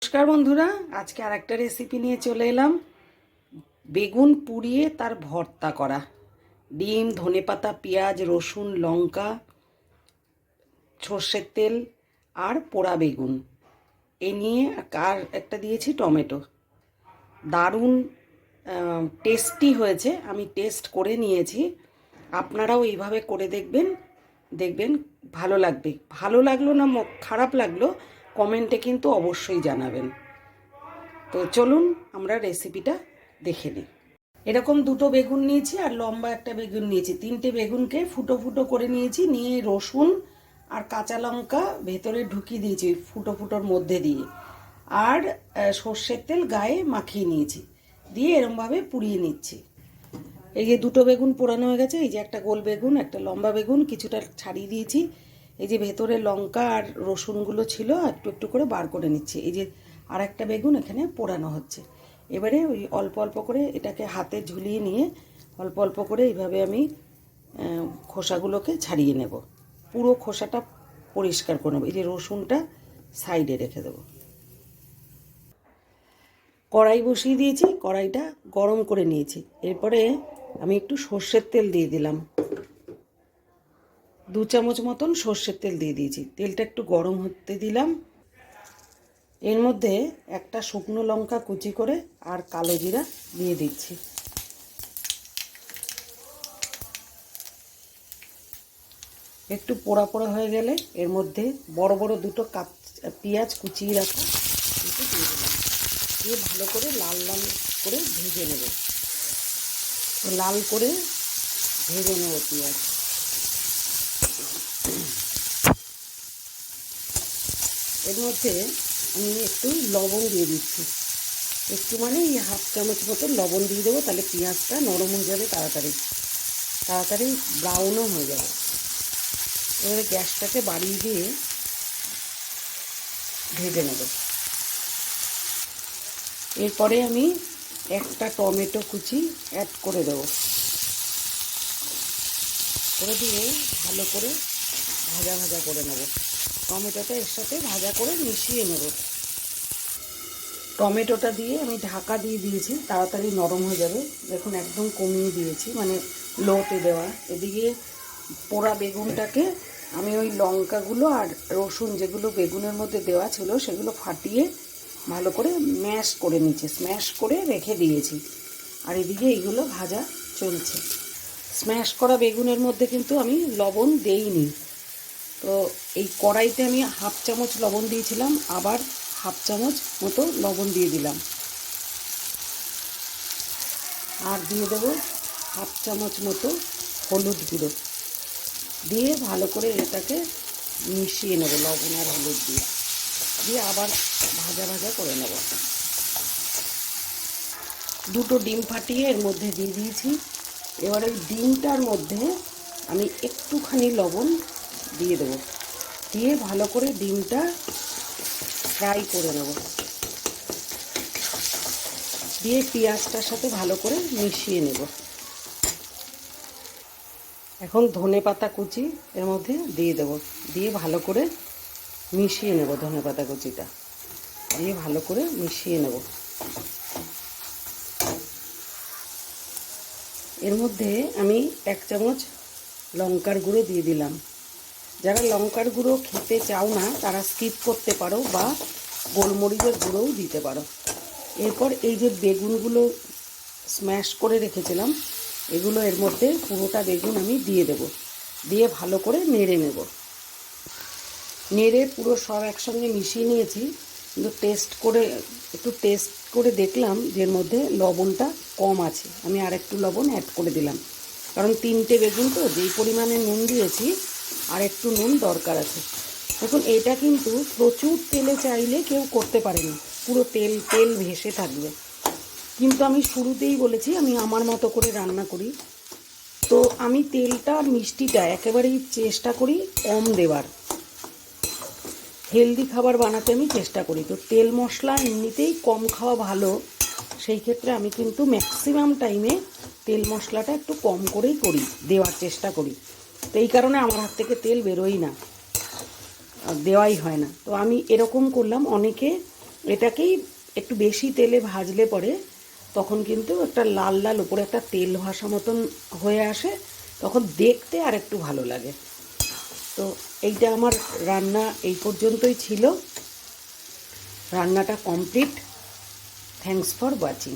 নমস্কার বন্ধুরা, আজকে আরেকটা রেসিপি নিয়ে চলে এলাম। বেগুন পুড়িয়ে তার ভর্তা করা। ডিম, ধনেপাতা, পেঁয়াজ, রসুন, লঙ্কা, সর্ষের তেল আর পোড়া বেগুন এ নিয়ে আর একটা দিয়েছি টমেটো। দারুণ টেস্টি হয়েছে। আমি টেস্ট করে নিয়েছি, আপনারাও এইভাবে করে দেখবেন, দেখবেন ভালো লাগবে। ভালো লাগলো না খারাপ লাগলো কমেন্টে কিন্তু অবশ্যই জানাবেন। তো চলুন আমরা রেসিপিটা দেখে নিই। এরকম দুটো বেগুন নিয়েছি আর লম্বা একটা বেগুন নিয়েছি। তিনটে বেগুনকে ফুটো ফুটো করে নিয়েছি, নিয়ে রসুন আর কাঁচা লঙ্কা ভেতরে ঢুকিয়ে দিয়েছি ফুটো ফুটোর মধ্যে দিয়ে, আর সর্ষের তেল গায়ে মাখিয়ে নিয়েছি, দিয়ে এরমভাবে পুড়িয়ে নিচ্ছি। এই যে দুটো বেগুন পোড়ানো হয়ে গেছে। এই যে একটা গোল বেগুন, একটা লম্বা বেগুন, কিছুটা ছাড়িয়ে দিয়েছি। এই যে ভেতরে লঙ্কা আর রসুনগুলো ছিল একটু একটু করে বার করে নিচ্ছি। এই যে আর একটা বেগুন এখানে পোড়ানো হচ্ছে। এবারে ওই অল্প অল্প করে এটাকে হাতে ঝুলিয়ে নিয়ে অল্প অল্প করে এইভাবে আমি খোসাগুলোকে ছাড়িয়ে নেব। পুরো খোসাটা পরিষ্কার করে নেব। এই যে রসুনটা সাইডে রেখে দেবো। কড়াই বসিয়ে দিয়েছি, কড়াইটা গরম করে নিয়েছি। এরপরে আমি একটু সর্ষের তেল দিয়ে দিলাম, 2 চামচ মতন সর্ষের তেল দিয়ে দিয়েছি। তেলটা একটু গরম হতে দিলাম। এর মধ্যে একটা শুকনো লঙ্কা কুচি করে আর কালো জিরা দিয়ে দিচ্ছি। একটু পোড়া পোড়া হয়ে গেলে এর মধ্যে বড় বড় দুটো পেঁয়াজ কুচিয়ে রাখা দিয়ে দিলাম। দিয়ে ভালো করে লাল লাল করে ভেজে নেব। লাল করে ভেজে নেব পেঁয়াজ। এর মধ্যে আমি একটু লবণ দিয়ে দিচ্ছি, একটু মানে এই 1/2 চামচ মতো লবণ দিয়ে দেবো, তাহলে পেঁয়াজটা নরম হয়ে যাবে, তাড়াতাড়ি তাড়াতাড়ি ব্রাউনও হয়ে যাবে। এবারে গ্যাসটাকে বাড়িয়ে দিয়ে ভেজে নেব। এরপরে আমি একটা টমেটো কুচি অ্যাড করে দেবো, করে দিয়ে ভালো করে ভাজা ভাজা করে নেব। টমেটোটা এর সাথে ভাজা করে মিশিয়ে নেব। টমেটোটা দিয়ে আমি ঢাকা দিয়ে দিয়েছি, তাড়াতাড়ি নরম হয়ে যাবে। দেখুন একদম কমিয়ে দিয়েছি, মানে লোতে দেওয়া। এদিকে পোড়া বেগুনটাকে আমি ওই লঙ্কাগুলো আর রসুন যেগুলো বেগুনের মধ্যে দেওয়া ছিল সেগুলো ফাটিয়ে ভালো করে ম্যাশ করে নিয়েছি, স্ম্যাশ করে রেখে দিয়েছি। আর এদিকে এইগুলো ভাজা চলছে। স্ম্যাশ করা বেগুনের মধ্যে কিন্তু আমি লবণ দেইনি। তো এই কড়াইতে আমি 1/2 চামচ লবণ দিয়েছিলাম, আবার 1/2 চামচ মতো লবণ দিয়ে দিলাম। আর দিয়ে দেবো 1/2 চামচ মতো হলুদ গুঁড়ো দিয়ে ভালো করে এটাকে মিশিয়ে নেব, লবণ আর হলুদ দিয়ে দিয়ে আবার ভাজা ভাজা করে নেব। দুটো ডিম ফাটিয়ে এর মধ্যে দিয়ে দিয়েছি। এবার ওই ডিমটার মধ্যে আমি একটুখানি লবণ দিয়ে দেবো, দিয়ে ভালো করে ডিমটা ফ্রাই করে নেব, দিয়ে পেঁয়াজটার সাথে ভালো করে মিশিয়ে নেব। এখন ধনেপাতা কুচি এর মধ্যে দিয়ে দেব, দিয়ে ভালো করে মিশিয়ে নেব। ধনেপাতা কুচিটা দিয়ে ভালো করে মিশিয়ে নেব। এর মধ্যে আমি 1 চামচ লঙ্কার গুঁড়ো দিয়ে দিলাম। যারা লঙ্কার গুঁড়ো খেতে চাও না তারা স্কিপ করতে পারো, বা গোলমরিচের গুঁড়োও দিতে পারো। এরপর এই যে বেগুনগুলো স্ম্যাশ করে রেখেছিলাম এগুলো এর মধ্যে পুরোটা বেগুন আমি দিয়ে দেব, দিয়ে ভালো করে নেড়ে নেব। নেড়ে পুরো সব একসঙ্গে মিশিয়ে নিয়েছি, কিন্তু একটু টেস্ট করে দেখলাম যে এর মধ্যে লবণটা কম আছে। আমি আর একটু লবণ অ্যাড করে দিলাম, কারণ 3টে বেগুন তো, যেই পরিমাণে নুন দিয়েছি আর একটু নুন দরকার আছে। দেখুন এটা কিন্তু প্রচুর তেলে চাইলে কেউ করতে পারেনি, পুরো তেল তেল ভেসে থাকবে। কিন্তু আমি শুরুতেই বলেছি আমি আমার মতো করে রান্না করি, তো আমি তেলটা আর মিষ্টিটা একেবারেই চেষ্টা করি কম দেওয়ার। হেলদি খাবার বানাতে আমি চেষ্টা করি, তো তেল মশলা এমনিতেই কম খাওয়া ভালো। সেই ক্ষেত্রে আমি কিন্তু ম্যাক্সিমাম টাইমে তেল মশলাটা একটু কম করেই করি, দেওয়ার চেষ্টা করি। তো এই কারণে আমার হাত থেকে তেল বেরোই না, দেওয়াই হয় না। তো আমি এরকম করলাম। অনেকে এটাকেই একটু বেশি তেলে ভাজলে পরে তখন কিন্তু একটা লাল লাল উপরে একটা তেল ভাসা মতন হয়ে আসে, তখন দেখতে আর একটু ভালো লাগে। তো এইটা আমার রান্না এই পর্যন্তই ছিল। রান্নাটা কমপ্লিট। Thanks for watching.